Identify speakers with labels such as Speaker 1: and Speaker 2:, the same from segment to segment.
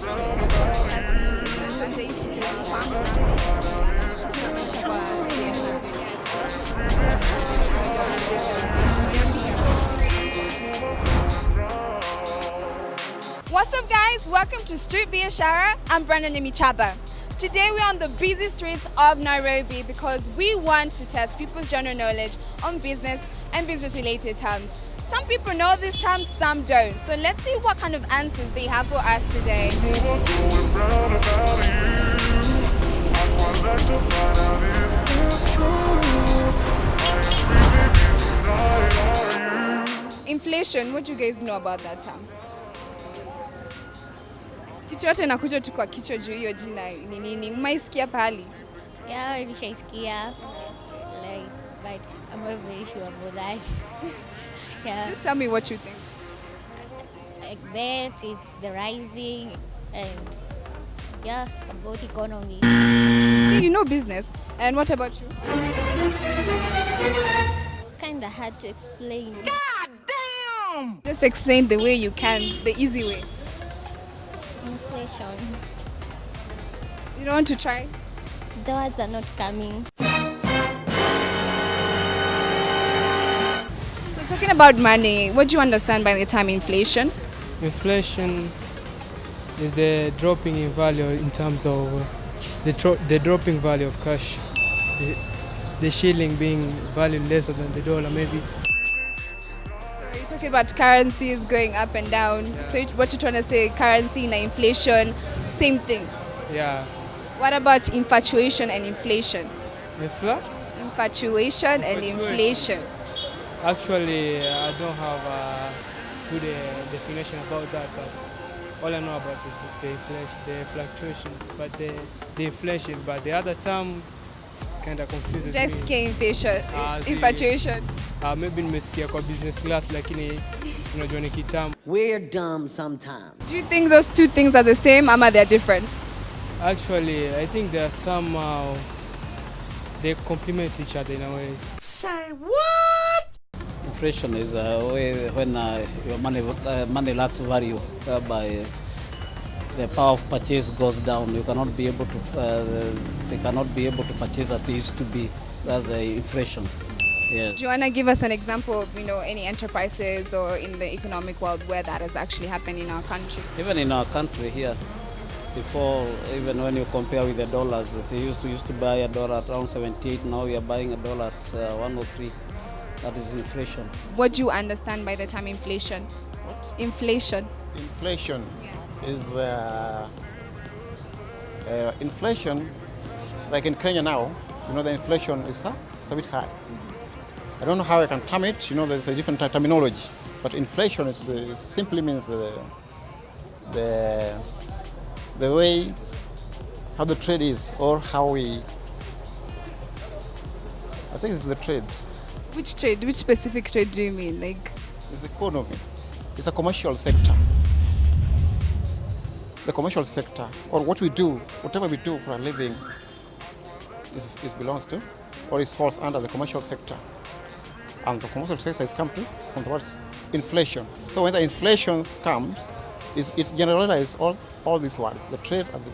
Speaker 1: What's up, guys? Welcome to Street Biashara. I'm Brandon Nyamichaba. Today we're on the busy streets of Nairobi because we want to test people's general knowledge on business and business-related terms. Some people know these terms, some don't. So let's see what kind of answers they have for us today. Inflation, what do you guys know about that term? Kitu yote inakuja tu kwa kichwa juu hiyo jina ni nini? Mmaisikia pahali?
Speaker 2: Yeah, nishaisikia. Like, but I'm not very sure about that. Yeah.
Speaker 1: Just tell me what you think.
Speaker 2: I bet it's the rising and yeah, about economy.
Speaker 1: See, you know business. And what about you?
Speaker 2: Kinda hard to explain.
Speaker 3: God damn!
Speaker 1: Just explain the way you can, the easy way.
Speaker 2: Inflation.
Speaker 1: You don't want to try?
Speaker 2: The words are not coming.
Speaker 1: So talking about money, what do you understand by the term inflation?
Speaker 4: Inflation is the dropping in value in terms of the dropping value of cash. The shilling being valued lesser than the dollar, maybe.
Speaker 1: So you're talking about currencies going up and down.
Speaker 4: Yeah.
Speaker 1: So what you're trying to say, currency and inflation, same thing.
Speaker 4: Yeah.
Speaker 1: What about infatuation and inflation? Infatuation and inflation.
Speaker 4: Actually, I don't have a good definition about that, but all I know about is the inflation, the fluctuation, but the inflation. But the other term kind of confuses
Speaker 1: Just
Speaker 4: me.
Speaker 1: inflation, infatuation.
Speaker 4: Maybe nimesikia kwa business class, lakini sinajua ni kitamu.
Speaker 3: We're dumb sometimes.
Speaker 1: Do you think those two things are the same, or they're different?
Speaker 4: Actually, I think they are somehow they complement each other in a way.
Speaker 3: Say what?
Speaker 5: Inflation is a way when your money lacks value, whereby the power of purchase goes down. You cannot be able to. They cannot be able to purchase as it used to be. That's inflation. Yes.
Speaker 1: Do you want to give us an example of, any enterprises or in the economic world where that has actually happened in our country?
Speaker 5: Even in our country here, before, even when you compare with the dollars, they used to buy a dollar at around 78. Now we are buying a dollar at 103. That is inflation.
Speaker 1: What do you understand by the term inflation?
Speaker 5: What?
Speaker 1: Inflation.
Speaker 6: Inflation is inflation, like in Kenya now, the inflation is it's a bit high. I don't know how I can term it, there's a different terminology, but inflation simply means the way how the trade is, or how I think it's the trade.
Speaker 1: Which trade? Which specific trade do you mean? Like,
Speaker 6: It's the economy. It's a commercial sector. The commercial sector, or what we do, whatever we do for a living, is belongs to, or is falls under the commercial sector. And the commercial sector is come from the words inflation. So when the inflation comes, it generalizes all these words: the trade and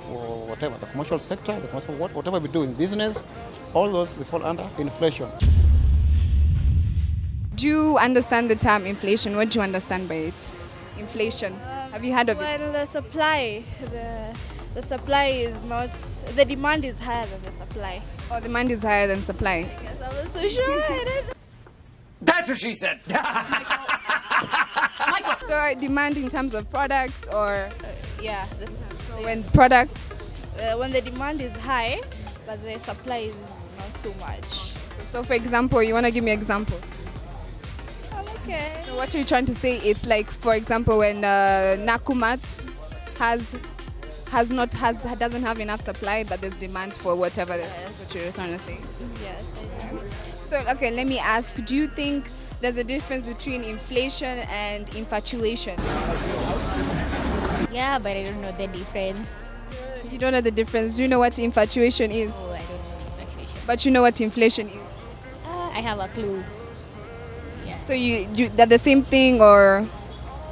Speaker 6: whatever, the commercial sector, the commercial whatever we do in business, all those they fall under inflation.
Speaker 1: do you understand the term inflation? What do you understand by it? Inflation. Have you heard of it?
Speaker 7: When the supply is not, the demand is higher than the supply.
Speaker 1: Or demand is higher than supply?
Speaker 7: Yes, I was so sure. I don't know.
Speaker 3: That's what she said.
Speaker 1: So demand in terms of products, or
Speaker 7: Yeah,
Speaker 1: so when products.
Speaker 7: when the demand is high, but the supply is not too much.
Speaker 1: So for example, you want to give me an example?
Speaker 7: Okay.
Speaker 1: So what are you trying to say? It's like, for example, when Nakumat doesn't have enough supply, but there's demand for whatever. That's what you're trying to say.
Speaker 7: Yes, I do.
Speaker 1: So okay, let me ask: do you think there's a difference between inflation and infatuation?
Speaker 2: Yeah, but I don't know the difference.
Speaker 1: You don't know the difference. Do you know what infatuation is?
Speaker 2: Oh, I don't know inflation.
Speaker 1: But you know what inflation is.
Speaker 2: I have a clue. Yeah.
Speaker 1: So you they're the same thing, or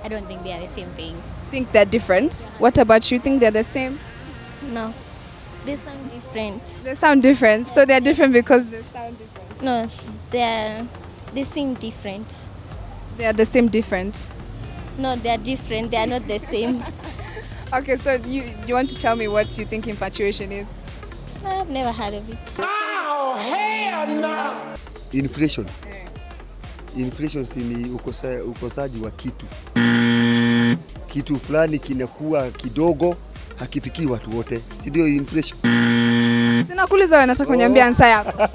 Speaker 2: I don't think they are the same thing.
Speaker 1: Think they're different. What about you? Think they're the same?
Speaker 2: No, they sound different.
Speaker 1: They sound different. So they're different because they sound different.
Speaker 2: No, they seem different.
Speaker 1: They are the same different.
Speaker 2: No, they are different. They are not the same.
Speaker 1: Okay, so you want to tell me what you think infatuation is?
Speaker 2: I've never heard of it.
Speaker 8: Inflation. Inflation ni ukosaji wa kitu. Kitu fulani kinakuwa kidogo, hakifikii watu wote. Si ndio inflation?
Speaker 1: Sina kuuliza wewe, nataka kuniambia answer yako.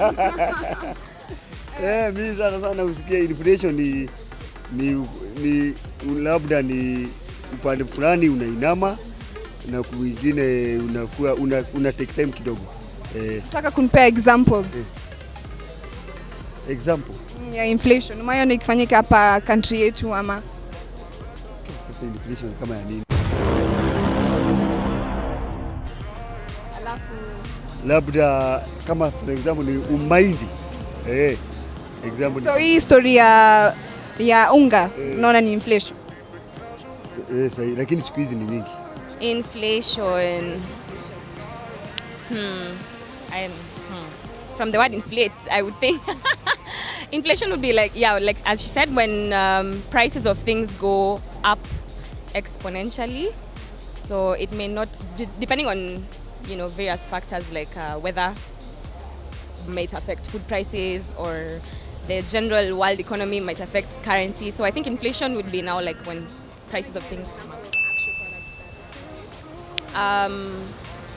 Speaker 8: Mimi sana usikia inflation ni labda ni upande fulani unainama na kwingine unakuwa una take time kidogo.
Speaker 1: Nataka kunipea example.
Speaker 8: Example
Speaker 1: Ya inflation. Umeona ikifanyika hapa country yetu ama?
Speaker 8: Sasa inflation kama ya nini?
Speaker 1: Alafu
Speaker 8: Labda kama for example ni umaindi. Example.
Speaker 1: So hii story ya unga unaona ni inflation.
Speaker 8: Sahi, lakini siku hizi ni nyingi.
Speaker 9: Inflation. From the word inflate, I would think inflation would be like, like as she said, when prices of things go up exponentially. So it may not, depending on various factors like weather might affect food prices, or the general world economy might affect currency. So I think inflation would be now like when prices of things come up.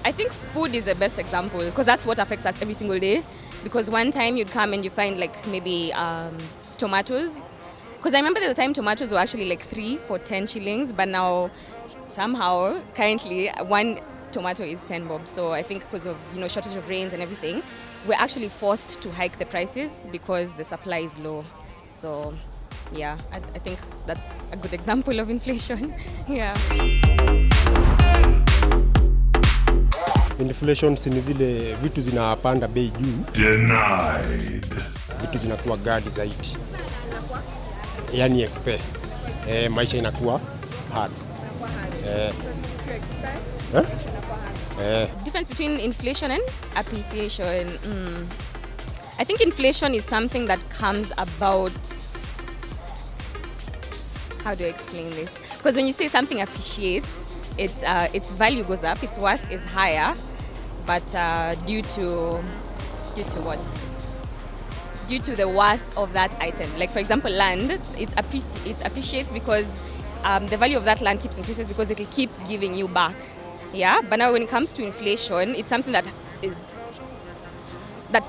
Speaker 9: I think food is the best example because that's what affects us every single day. Because one time you'd come and you find like maybe tomatoes. Because I remember the time tomatoes were actually like 3 for 10 shillings, but now somehow currently one tomato is 10 bob. So I think because of shortage of rains and everything, we're actually forced to hike the prices because the supply is low. So yeah, I think that's a good example of inflation. Yeah.
Speaker 10: Inflation ni zile vitu zinapanda bei juu. Denied. Vitu zinakuwa ghali zaidi. Yani expect. Maisha inakuwa hard.
Speaker 9: Difference between inflation and appreciation. I think inflation is something that comes about. How do I explain this? Because when you say something appreciates, its value goes up, its worth is higher, but due to what? Due to the worth of that item. Like for example, land, it appreciates because the value of that land keeps increasing because it will keep giving you back. Yeah, but now when it comes to inflation, it's something that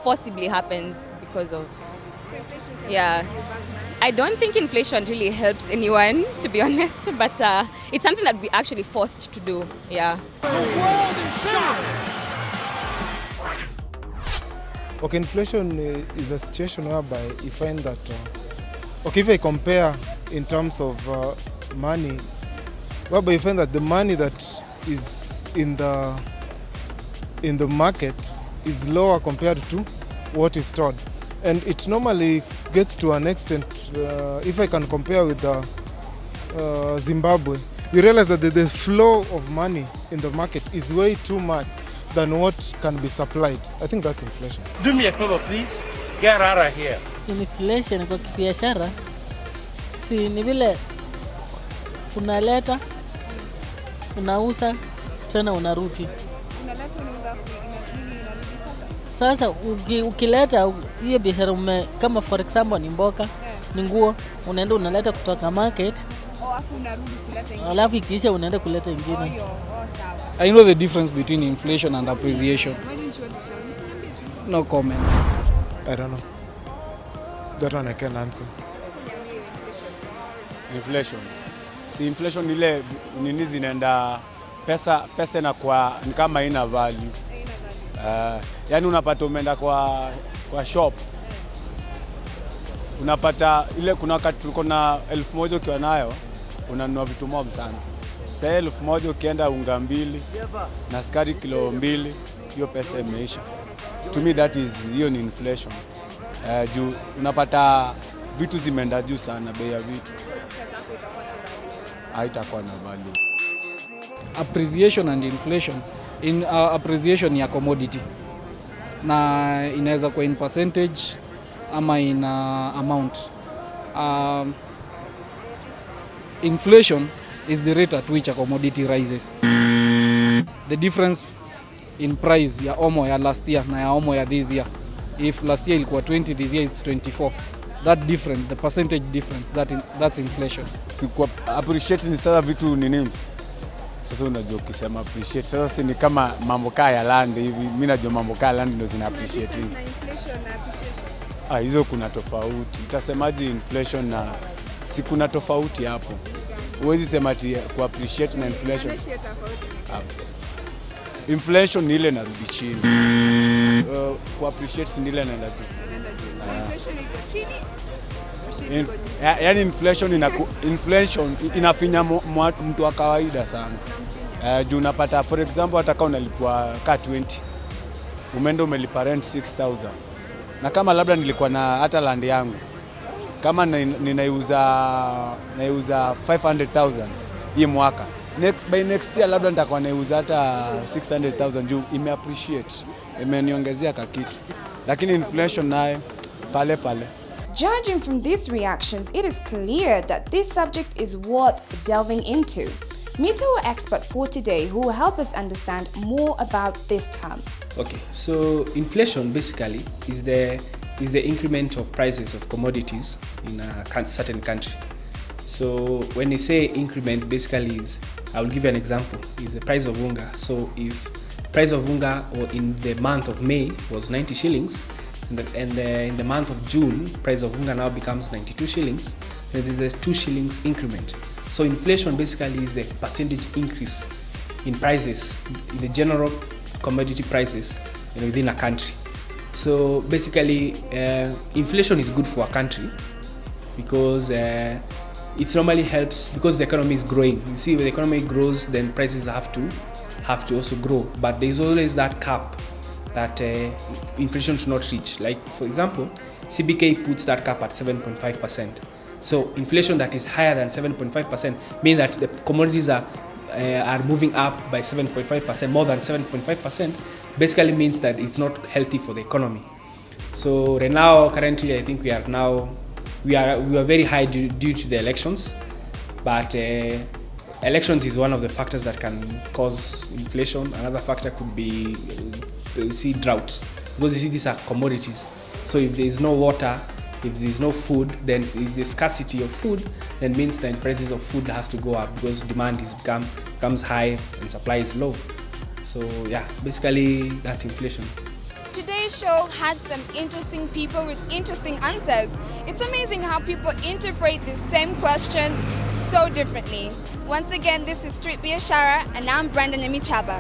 Speaker 9: forcibly happens because of.
Speaker 1: So inflation can
Speaker 9: Yeah.
Speaker 1: give you back money?
Speaker 9: I don't think inflation really helps anyone, to be honest, but it's something that we're actually forced to do. Yeah.
Speaker 11: Okay, inflation is a situation whereby you find that, if I compare in terms of money, whereby you find that the money that is in the market is lower compared to what is stored. And it normally gets to an extent, if I can compare with Zimbabwe, you realize that the flow of money in the market is way too much than what can be supplied. I think that's inflation.
Speaker 12: Do me a favor, please. Get out of here.
Speaker 13: Inflation kwa kibiashara si ni vile unaleta, unauza, tena unarudi.
Speaker 1: Unaleta, unauza, unarudi pesa.
Speaker 13: Sasa ukileta hiyo biashara kama for example ni mboka, ni nguo, unaenda unaleta kutoka market.
Speaker 1: Afu unarudi kuleta ingine.
Speaker 13: Alafu ikiisha unaenda kuleta ingine.
Speaker 1: Sawa.
Speaker 14: I know the difference between inflation and appreciation.
Speaker 1: Why didn't you want to tell me?
Speaker 14: No comment.
Speaker 11: I don't know. That one I can't answer.
Speaker 10: Inflation. Si inflation ile nini zinaenda pesa inakuwa ni kama haina value. Yani unapata umeenda kwa shop. Unapata ile kuna wakati tulikuwa na 1000 ukiwa nayo unanunua vitu mob sana. Sasa 1000 ukienda unga 2 na sukari kilo 2, hiyo pesa imeisha. To me hiyo ni inflation. Juu unapata vitu zimeenda juu sana, bei ya vitu. haitakuwa na value.
Speaker 14: Appreciation and inflation. In appreciation ya commodity na inaweza kuwa in percentage ama in amount. Inflation is the rate at which a commodity rises. The difference in price ya omo ya last year na ya omo ya this year. If last year ilikuwa 20, this year it's 24. That difference, the percentage difference, that's inflation.
Speaker 10: Sikuwa appreciate ni sasa vitu ni nini? Sasa unajua ukisema appreciate, sasa si ni kama mambo kaya ya land hivi. Mimi najua mambo kaya ya land ndio zina appreciate. Hizo kuna tofauti. Utasemaje inflation na si kuna tofauti hapo. Huwezi sema ati ku appreciate na inflation. Inflation ni ile narudi chini. Ku appreciate ni ile inaenda juu.
Speaker 1: Inflation iko chini.
Speaker 10: Yaani inflation inafinya mtu wa kawaida sana. Juu unapata for example hata kama unalipwa ka 20 umeenda umelipa rent 6000. Na kama labda nilikuwa na hata land yangu kama ninaiuza 500,000 hii mwaka, by next year labda nitakuwa naiuza hata 600,000 juu imeappreciate, imeniongezea kitu. Lakini inflation nayo pale pale.
Speaker 15: Judging from these reactions, it is clear that this subject is worth delving into. Meet our expert for today who will help us understand more about these terms.
Speaker 16: Okay, so inflation basically is the increment of prices of commodities in a certain country. So when you say increment, basically is, I will give you an example, is the price of unga. So if price of unga in the month of May was 90 shillings, and in the month of June, price of unga now becomes 92 shillings, there is a 2 shillings increment. So inflation basically is the percentage increase in prices, in the general commodity prices within a country. So basically, inflation is good for a country because it normally helps because the economy is growing. You see, when the economy grows, then prices have to also grow. But there is always that cap that inflation should not reach. Like for example, CBK puts that cap at 7.5%. So inflation that is higher than 7.5% means that the commodities are moving up by 7.5%, more than 7.5%, basically means that it's not healthy for the economy. So right now, currently, I think we are very high due to the elections, but elections is one of the factors that can cause inflation. Another factor could be drought, because you see these are commodities. So if there is no water, if there is no food, then if the scarcity of food, then means that prices of food has to go up because demand becomes high and supply is low. So yeah, basically that's inflation.
Speaker 1: Today's show had some interesting people with interesting answers. It's amazing how people interpret the same questions so differently. Once again, this is Street Biashara and I'm Brandon Emichaba.